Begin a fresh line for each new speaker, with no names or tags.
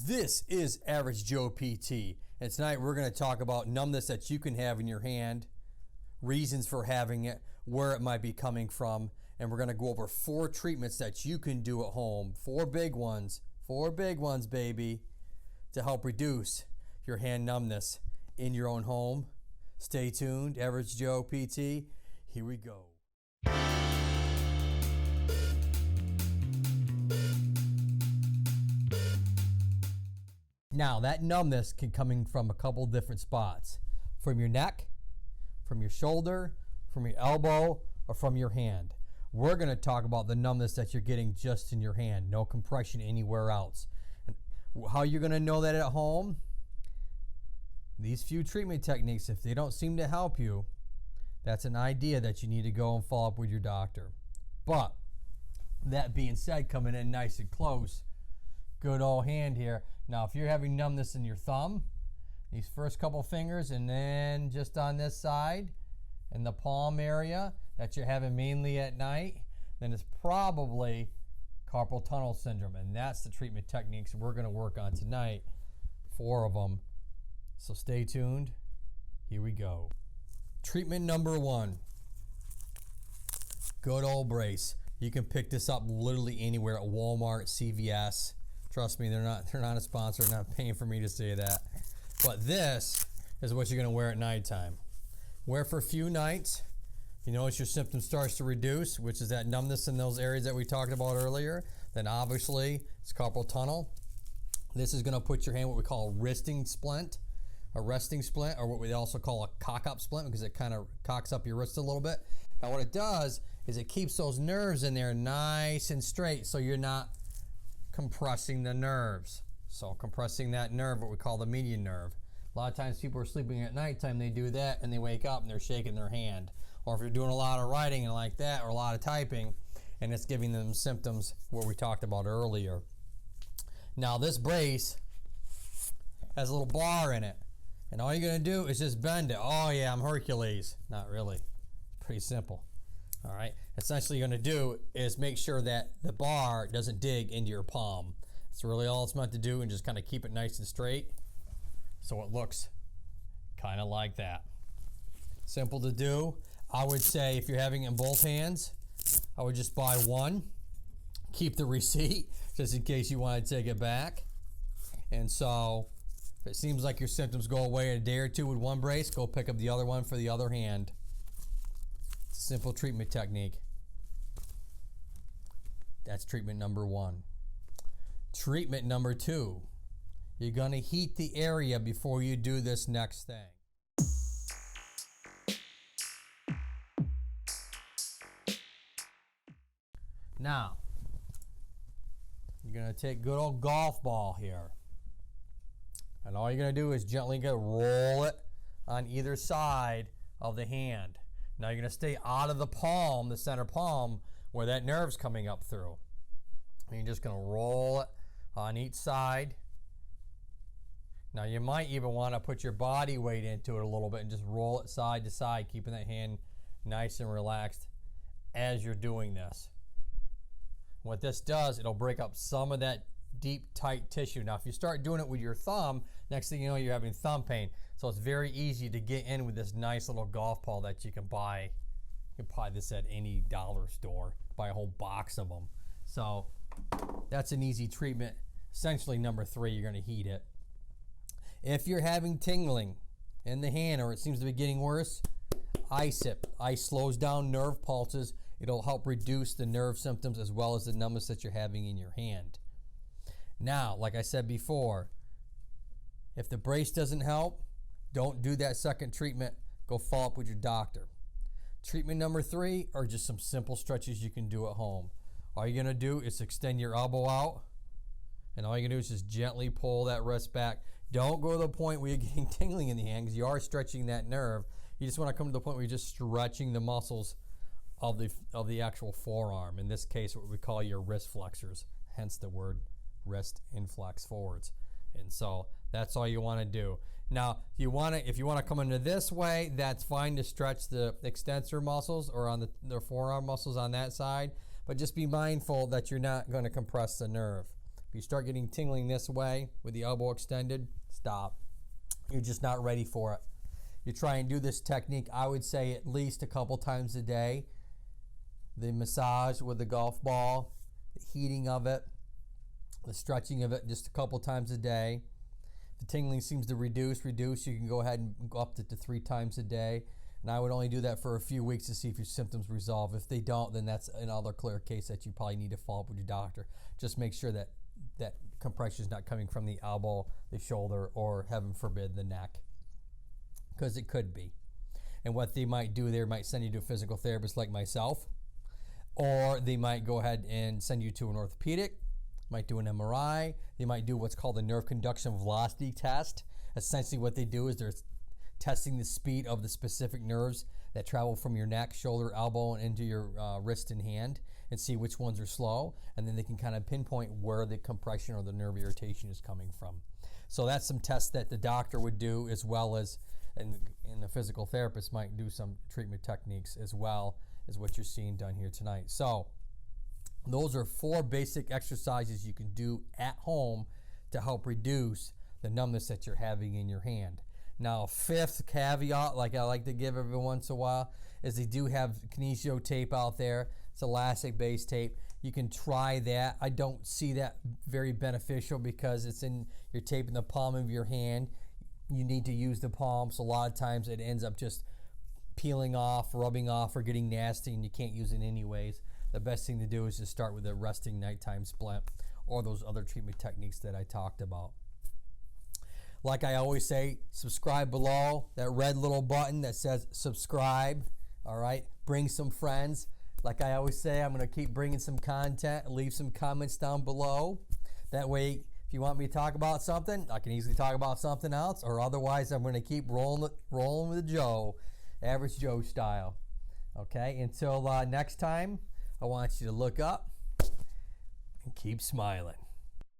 This is Average Joe PT, and tonight we're going to talk about numbness that you can have in your hand, reasons for having it, where it might be coming from, and we're going to go over 4 treatments that you can do at home. 4 big ones, baby, to help reduce your hand numbness in your own home. Stay tuned, Average Joe PT. Here we go. Now, that numbness can come from a couple different spots. From your neck, from your shoulder, from your elbow, or from your hand. We're going to talk about the numbness that you're getting just in your hand. No compression anywhere else. And how you're going to know that at home? These few treatment techniques, if they don't seem to help you, that's an idea that you need to go and follow up with your doctor. But, that being said, coming in nice and close, good old hand here. Now, if you're having numbness in your thumb, these first couple fingers, and then just on this side, in the palm area that you're having mainly at night, then it's probably carpal tunnel syndrome. And that's the treatment techniques we're going to work on tonight. 4 of them. So stay tuned. Here we go. Treatment number 1. Good old brace. You can pick this up literally anywhere at Walmart, CVS. Trust me, they're not a sponsor, not paying for me to say that. But this is what you're going to wear at nighttime. Wear for a few nights. You notice your symptoms starts to reduce, which is that numbness in those areas that we talked about earlier. Then obviously it's carpal tunnel. This is going to put your hand what we call a resting splint, or what we also call a cock-up splint, because it kind of cocks up your wrist a little bit. Now what it does is it keeps those nerves in there nice and straight, so you're not compressing the nerves. So compressing that nerve, what we call the median nerve. A lot of times people are sleeping at nighttime, they do that and they wake up and they're shaking their hand. Or if you're doing a lot of writing and like that, or a lot of typing, and it's giving them symptoms what we talked about earlier. Now this brace has a little bar in it, and all you're going to do is just bend it. Oh yeah, I'm Hercules. Not really. It's pretty simple. All right. Essentially, you're going to do is make sure that the bar doesn't dig into your palm. That's really all it's meant to do, and just kind of keep it nice and straight so it looks kind of like that. Simple to do. I would say if you're having it in both hands, I would just buy one. Keep the receipt just in case you want to take it back. And so if it seems like your symptoms go away in a day or two with one brace, go pick up the other one for the other hand. It's a simple treatment technique. That's treatment number 1. Treatment number 2. You're going to heat the area before you do this next thing. Now, you're going to take a good old golf ball here. And all you're going to do is gently roll it on either side of the hand. Now you're going to stay out of the palm, the center palm, where that nerve's coming up through. And you're just going to roll it on each side. Now you might even want to put your body weight into it a little bit and just roll it side to side, keeping that hand nice and relaxed as you're doing this. What this does, it'll break up some of that deep, tight tissue. Now if you start doing it with your thumb, next thing you know, you're having thumb pain. So it's very easy to get in with this nice little golf ball that you can buy. You can buy this at any dollar store. Buy a whole box of them. So that's an easy treatment. Essentially number 3, you're going to heat it. If you're having tingling in the hand or it seems to be getting worse, ice it. Ice slows down nerve pulses. It'll help reduce the nerve symptoms as well as the numbness that you're having in your hand. Now, like I said before, if the brace doesn't help, don't do that second treatment. Go follow up with your doctor. Treatment number 3 are just some simple stretches you can do at home. All you're going to do is extend your elbow out, and all you're going to do is just gently pull that wrist back. Don't go to the point where you're getting tingling in the hand because you are stretching that nerve. You just want to come to the point where you're just stretching the muscles of the actual forearm. In this case, what we call your wrist flexors, hence the word wrist inflex forwards. And so that's all you want to do. Now, if you want to come into this way, that's fine to stretch the extensor muscles or on the forearm muscles on that side, but just be mindful that you're not going to compress the nerve. If you start getting tingling this way with the elbow extended, stop. You're just not ready for it. You try and do this technique, I would say at least a couple times a day. The massage with the golf ball, the heating of it, the stretching of it just a couple times a day. If the tingling seems to reduce, you can go ahead and go up to 3 times a day. And I would only do that for a few weeks to see if your symptoms resolve. If they don't, then that's another clear case that you probably need to follow up with your doctor. Just make sure that that compression is not coming from the elbow, the shoulder, or heaven forbid, the neck, because it could be. And what they might do, they might send you to a physical therapist like myself, or they might go ahead and send you to an orthopedic, might do an MRI. They might do what's called a nerve conduction velocity test. Essentially what they do is they're testing the speed of the specific nerves that travel from your neck, shoulder, elbow, and into your wrist and hand, and see which ones are slow, and then they can kind of pinpoint where the compression or the nerve irritation is coming from. So that's some tests that the doctor would do, as well as, and the physical therapist might do some treatment techniques as well as what you're seeing done here tonight. So those are 4 basic exercises you can do at home to help reduce the numbness that you're having in your hand. Now, 5th caveat, like I like to give every once in a while, is they do have kinesio tape out there. It's elastic-based tape. You can try that. I don't see that very beneficial because you're taping the palm of your hand. You need to use the palm, so a lot of times it ends up just peeling off, rubbing off, or getting nasty, and you can't use it anyways. The best thing to do is just start with a resting nighttime splint or those other treatment techniques that I talked about. Like I always say, subscribe below, that red little button that says subscribe, all right? Bring some friends. Like I always say, I'm going to keep bringing some content. Leave some comments down below. That way, if you want me to talk about something, I can easily talk about something else, or otherwise I'm going to keep rolling with Joe, Average Joe style. Okay, until next time, I want you to look up and keep smiling.